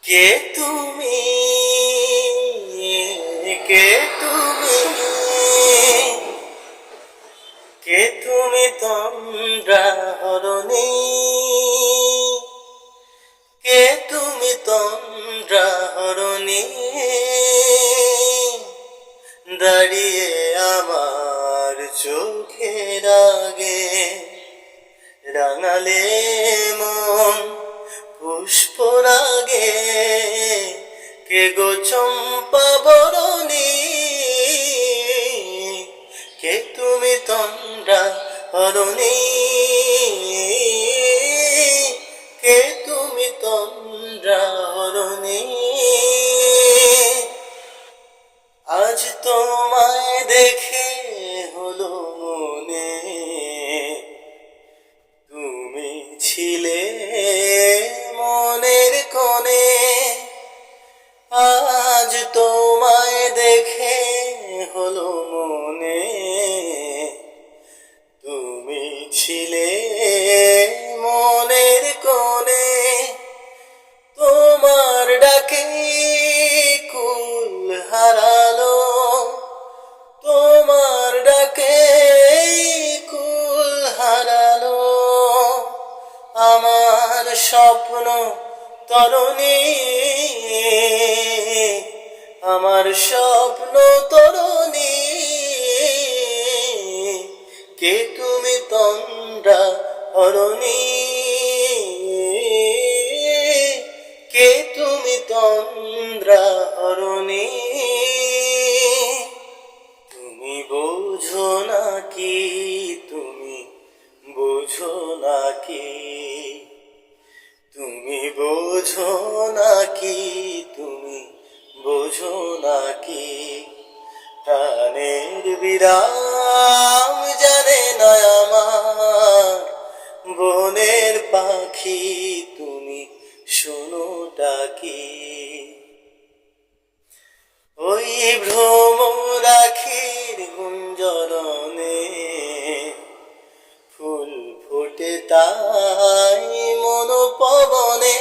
কে তুমি, কে তুমি, কে তুমি তন্দ্রা হরণী, কে তুমি তন্দ্রা হরণী, দাঁড়িয়ে আমার চোখের আগে রাঙালে মন পুষ্পরাগে, কে গো চম্পা বরণী, কে তুমি তন্দ্রা হরণী, কে তুমি তন্দ্রা হরণী। আজ তোমায় দেখে হলো মনে, তুমি ছিলে মনের কোণে। আজ তোমায় দেখে হলো মনে, তুমি ছিলে মনের কোণে। তোমার ডাকে কুল হারালো, তোমার ডাকে কুল হারালো আমার স্বপ্ন তরুণী, আমার স্বপ্ন তরুণী, কে তুমি তন্দ্রা হরণী, কে তুমি তন্দ্রা হরণী। তুমি বোঝো নাকি, তুমি বোঝো নাকি, তুমি বোঝো নাকি, তুমি বোঝো নাকি, প্রাণের বিরাম জানে না আমার বনের পাখি, তুমি শোনোটা কি। ওই ভ্রমরাখির গুঞ্জরণে ফুল ফোটে তাই মন পবনে,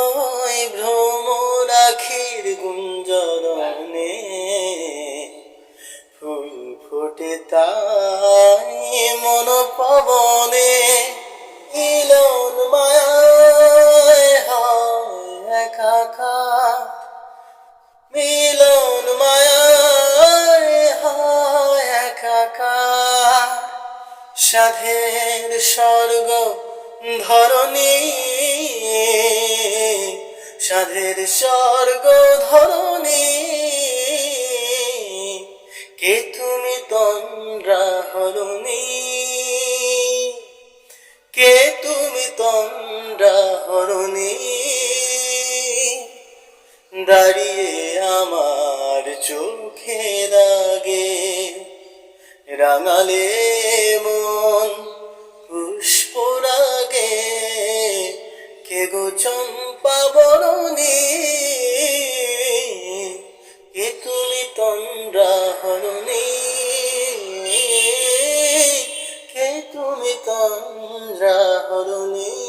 ওই ভ্রমরাখির গুঞ্জরণে ফুল ফোটে তাই মন পবনে। মিলন মায়ায় হয় একাকার, মিলন মায়ায় হয় একাকার, সাধের স্বর্গ ধরণী, সাধের স্বর্গ ধরণী, কে তুমি তন্দ্রা হরণী, কে তুমি তন্দ্রা হরণী, দাঁড়িয়ে আমার চোখের আগে রাঙালে মন পুষ্পরাগে, কে গো চম্পা বরণী, কে তুমি তন্দ্রা হরণী, কে তুমি তন্দ্রা হরণী।